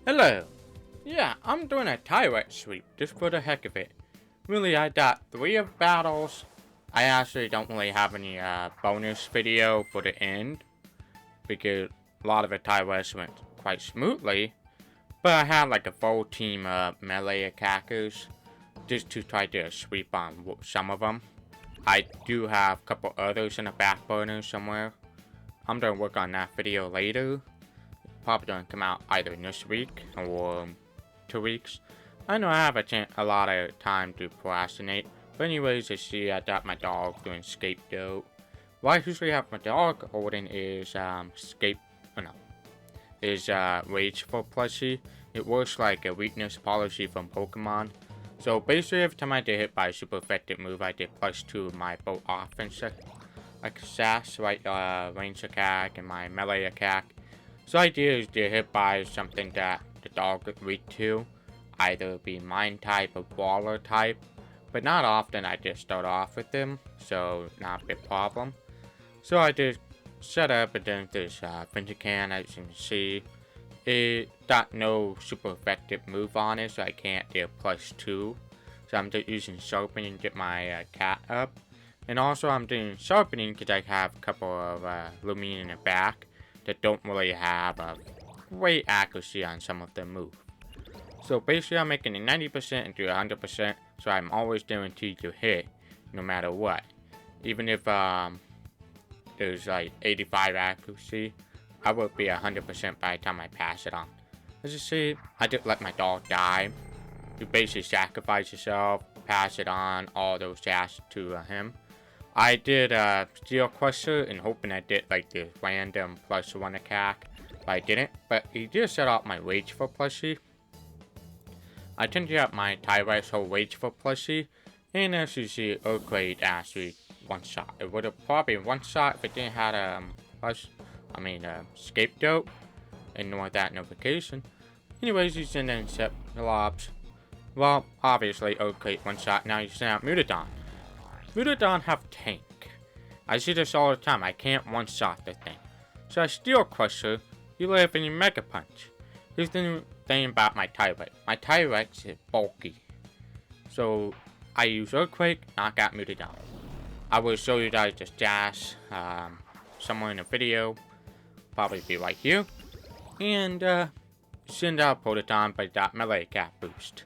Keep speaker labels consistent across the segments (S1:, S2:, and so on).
S1: Hello. Yeah, I'm doing a Tyrecks sweep just for the heck of it. Really, I got 3 of battles. I actually don't really have any bonus video for the end because a lot of the Tyrecks went quite smoothly. But I had like a full team of melee attackers just to try to sweep on some of them. I do have a couple others in the back burner somewhere. I'm gonna work on that video later. Probably gonna come out either this week or 2 weeks. I know I have a lot of time to procrastinate. But anyways, you see I got my dog doing scapegoat. What I usually have my dog holding is Rageful Plushie. It works like a weakness policy from Pokemon. So basically every time I get hit by a super effective move, I get +2 of my both offense like sass, right, range attack and my melee attack. So the idea is to hit by something that the dog is weak to, either be mine type or brawler type, but not often I just start off with them, so not a big problem. So I just set up and then this Vintage Can, as you can see, it got no super effective move on it, so I can't do +2. So I'm just using sharpening to get my cat up. And also I'm doing sharpening because I have a couple of Loomian in the back that don't really have great accuracy on some of the moves. So basically I'm making it 90% into 100%, so I'm always guaranteed to hit no matter what. Even if there's like 85 accuracy, I will be 100% by the time I pass it on. As you see, I just let my dog die. You basically sacrifice yourself, pass it on, all those tasks to him. I did Steel Crusher and hoping I did like the random +1 attack, but I didn't. But he did set off my Rageful Plushie. I tend to have my Tyrecks whole Rageful Plushie, and as you see, Earthquake actually one-shot. It would have probably one-shot if it didn't have scapegoat, ignore that notification. Anyways, you send in set the lobs. Well, obviously, Earthquake one-shot, now you send out Mutadon. Mutadon have tank. I see this all the time, I can't one-shot the thing. So I Steel Crusher, you live in your Mega Punch. Here's the thing about my Tyrex. My Tyrex is bulky. So I use Earthquake, knock out Mutadon. I will show you guys this dash somewhere in the video. Probably be right here. And send out Prototon by that melee attack boost.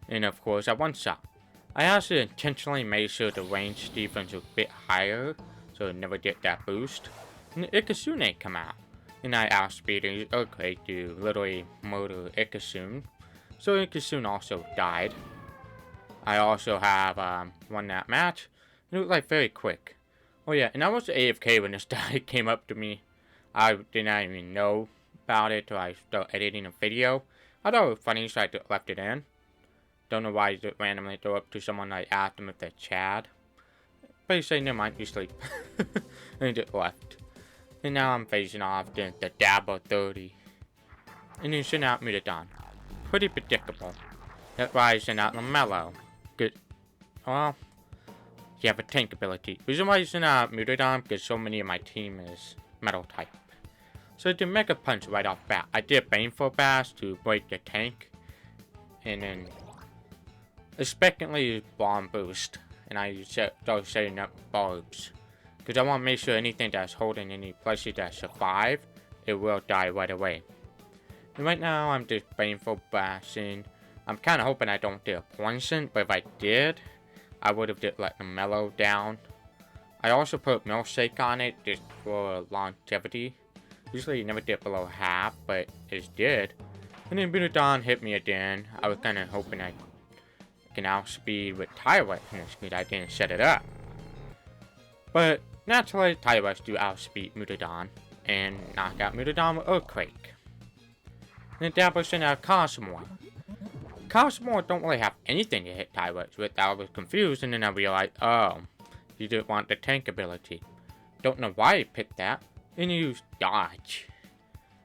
S1: And of course I one-shot. I actually intentionally made sure the range defense was a bit higher, so it never get that boost. And the Ikazune come out, and I outspeeded Earthquake to literally murder Ikazune. So Ikazune also died. I also have won that match, and it was like very quick. Oh yeah, and I was AFK when this guy came up to me. I did not even know about it till I started editing a video. I thought it was funny, so I left it in. Don't know why you randomly throw up to someone like asked them if they're Chad. But you say, never mind, you sleep. And he just left. And now I'm facing off the Dabber 30. And you send out Mutadon. Pretty predictable. That's why I send out LaMelo. Good. Well, you have a tank ability. Reason why you send out Mutadon because so many of my team is metal type. So I did Mega Punch right off bat. I did Baneful Bash to break the tank. And then expectantly bomb boost, and I start setting up bulbs because I want to make sure anything that's holding any plushie that survive, it will die right away. And right now I'm just painful bashing. I'm kind of hoping I don't do a poison, but if I did, I would have just let them mellow down. I also put milkshake on it just for longevity. Usually you never dip below half, but it did. And then Mutadon hit me again. I was kind of hoping I can outspeed with Tyrex in this speed. I didn't set it up. But naturally, Tyrex do outspeed Mutadon and knock out Mutadon with Earthquake. And then Dabber sent out Cosmore. Cosmore don't really have anything to hit Tyrex with. I was confused, and then I realized, oh, he didn't want the tank ability. Don't know why he picked that. And he used Dodge.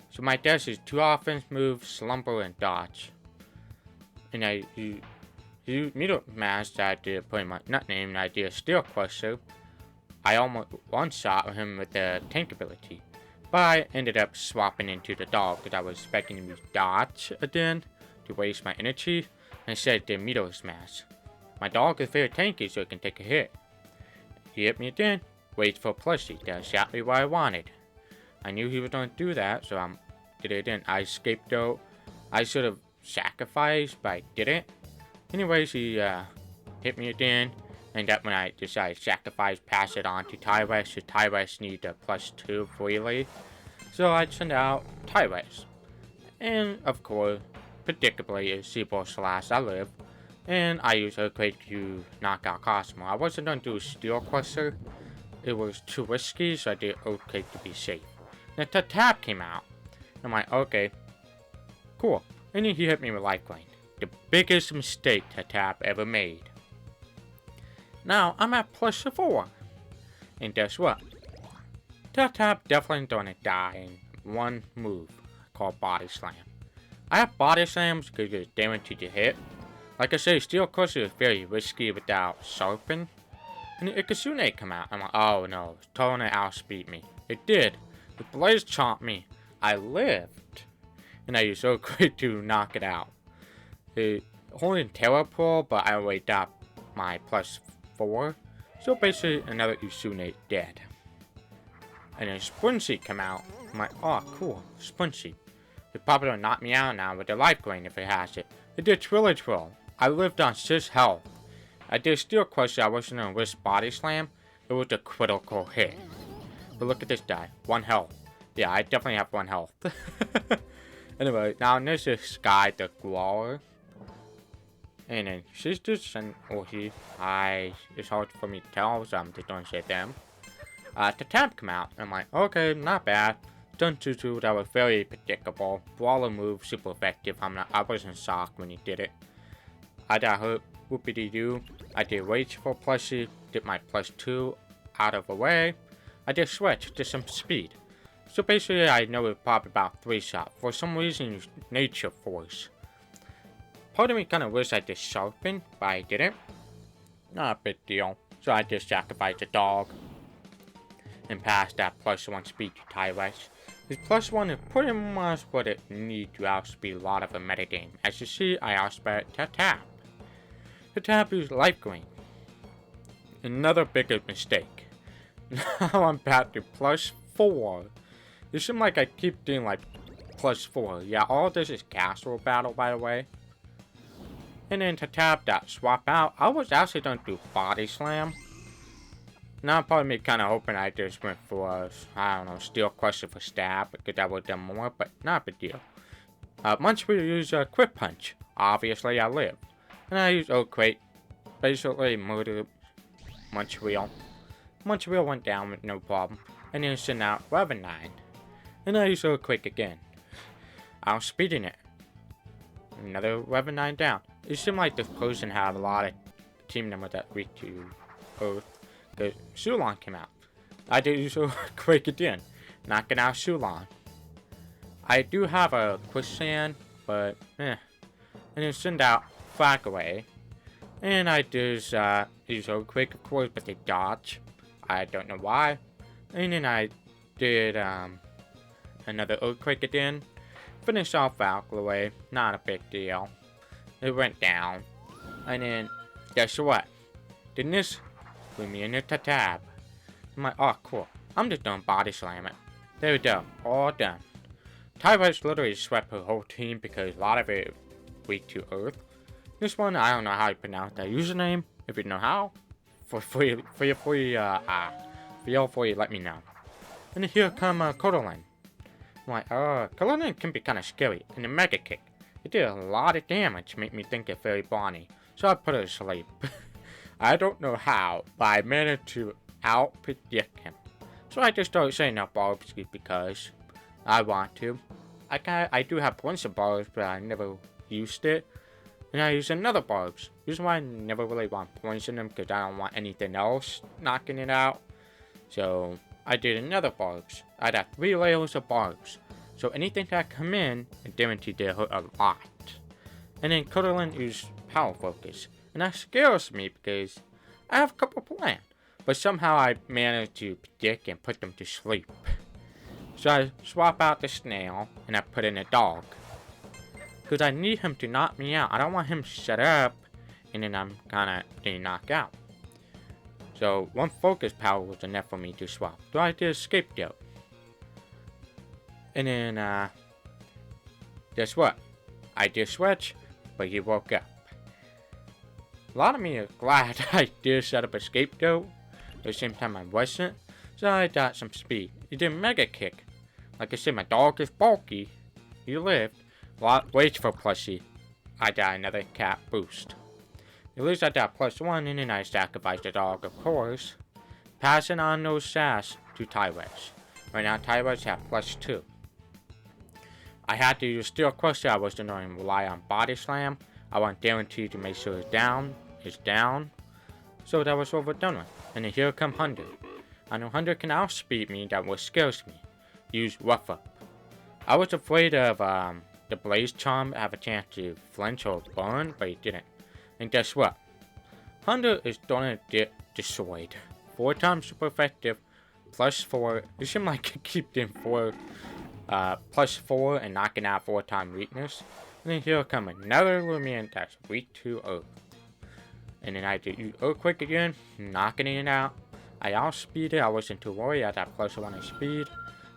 S1: So my dash is 2 offense moves, Slumber, and Dodge. And I middle match that I did pretty much not named idea Steel Crusher. I almost one-shot him with the tank ability. But I ended up swapping into the dog because I was expecting to use dodge again to waste my energy. Instead, I did meteor smash. My dog is very tanky, so it can take a hit. He hit me again. Wait for Plushie. That's exactly what I wanted. I knew he was going to do that, so I did it again. I escaped though. I should have sacrificed, but I didn't. Anyways, he hit me again. And that's when I decided to sacrifice, pass it on to Tyrecks. Because Tyrecks need a +2 freely. So I send out Tyrecks. And of course, predictably, it's Seaboard Slash I live. And I use Earthquake to knock out Cosmo. I wasn't going to do Steel Cluster. It was too risky, so I did Earthquake to be safe. Then the tap came out. I'm like, okay, cool. And then he hit me with Life Coin. The biggest mistake Tap ever made. Now I'm at +4. And guess what? Tap definitely gonna die in one move called Body Slam. I have Body Slams because it's guaranteed to hit. Like I say, Steel Cluster is very risky without Sharpen. And the Ikazune come out. I'm like, oh no, it's totally outspeed me. It did. The Blaze chomped me. I lived. And I used so quick to knock it out. It holding Teleport, but I weighed up my +4. So basically, another Ikazune dead. And then Spongy come out. I'm like, oh cool, Spongy. It probably will knock me out now with the Life Coin if it has it. It did Trill. I lived on 6 health. I did Steel Cluster. I wasn't gonna risk Body Slam. It was a critical hit. But look at this guy, 1 health. Yeah, I definitely have 1 health. Anyway, now this is Sky the Glower. And then she's just or he. It's hard for me to tell, so I'm just gonna say them. The tap come out. I'm like, okay, not bad. Done Tutu, that was very predictable. Brawler move, super effective. I wasn't shocked when he did it. I got hurt. Whoopity-doo. I did Rageful Plushie. Did my +2 out of the way. I did switch to some speed. So basically, I know it probably about 3-shot. For some reason, use Nature Force. Part of me kind of wish I did Sharpen, but I didn't. Not a big deal. So I just sacrificed a dog. And passed that +1 speed to Tyrecks. His +1 is pretty much what it needs to outspeed a lot of the metagame. As you see, I outsped Tap. The Tap used Life Coin. Another bigger mistake. Now I'm back to +4. It seems like I keep doing like +4. Yeah, all this is Castle Battle, by the way. And then to tap that swap out, I was actually going to do Body Slam. Now probably me kind of hoping I just went for, I don't know, Steel Cluster for stab, because that would have done more, but not a big deal. Once we use a Quick Punch, obviously I live. And I use Earthquake, basically murdered Montreal. Montreal went down with no problem, and then sent out Revenant 9. And I use Earthquake again. I'm speeding it. Another Revenant 9 down. It seemed like this person had a lot of team members that weak to Earth. The Zuelong came out. I did use Earthquake again, knocking out Zuelong. I do have a Quicksand, but And then send out Flag away. And I just use Earthquake, of course, but they dodge. I don't know why. And then I did another Earthquake again. Finish off Valkyrie away. Not a big deal. It went down. And then, guess what? Didn't this Loomian into tab? I'm like, oh cool. I'm just done Body Slam it. There we go. All done. Tyrecks literally swept her whole team because a lot of it weak to Earth. This one, I don't know how you pronounce that username. If you know how, feel free, let me know. And then here come Kotalin. I'm like, Kotalin can be kind of scary. And the Mega Kick, it did a lot of damage to make me think it's very Brawny. So I put her to sleep. I don't know how, but I managed to out-predict him. So I just started saying up barbs because I want to. I do have points of barbs, but I never used it. And I use another barbs. This is why I never really want points in them because I don't want anything else knocking it out. So I did another barbs. I had 3 layers of barbs. So anything that come in, it guaranteed to hurt a lot. And then Kotalin used Power Focus. And that scares me because I have a couple planned. But somehow I managed to predict and put them to sleep. So I swap out the snail and I put in a dog. Because I need him to knock me out. I don't want him to shut up and then I'm kinda getting knocked out. So one focus power was enough for me to swap. So I did a scapegoat. And then guess what? I did switch, but he woke up. A lot of me are glad I did set up a scapegoat. At the same time I wasn't. So I got some speed. He did mega kick. Like I said, my dog is bulky. He lived. Waits for Plushie. I got another cat boost. At least I got +1 and then I sacrificed the dog, of course. Passing on those sass to Tyrecks. Right now Tyrecks have +2. I had to use Steel Crusher. I wasn't going to rely on Body Slam. I want guaranteed to make sure it's down. So that was overdone with. And then here come Hunder. I know Hunder can outspeed me, that what scares me. Use Rough Up. I was afraid of the Blaze Charm have a chance to flinch or burn, but he didn't. And guess what? Hunder is gonna get destroyed. 4 times super effective, +4. It seems like I keep doing +4 and knocking out 4-time weakness. And then here come another Loomian that's weak to Earth. And then I did use Earthquake again, knocking it out. I outspeeded, I wasn't too worried, I got +1 in speed.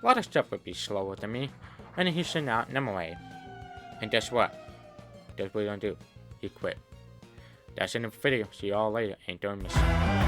S1: A lot of stuff would be slower than me. And then he sent out Nemoraid. And guess what? Guess what he's gonna do? He quit. That's in the video. See y'all later. And don't miss it.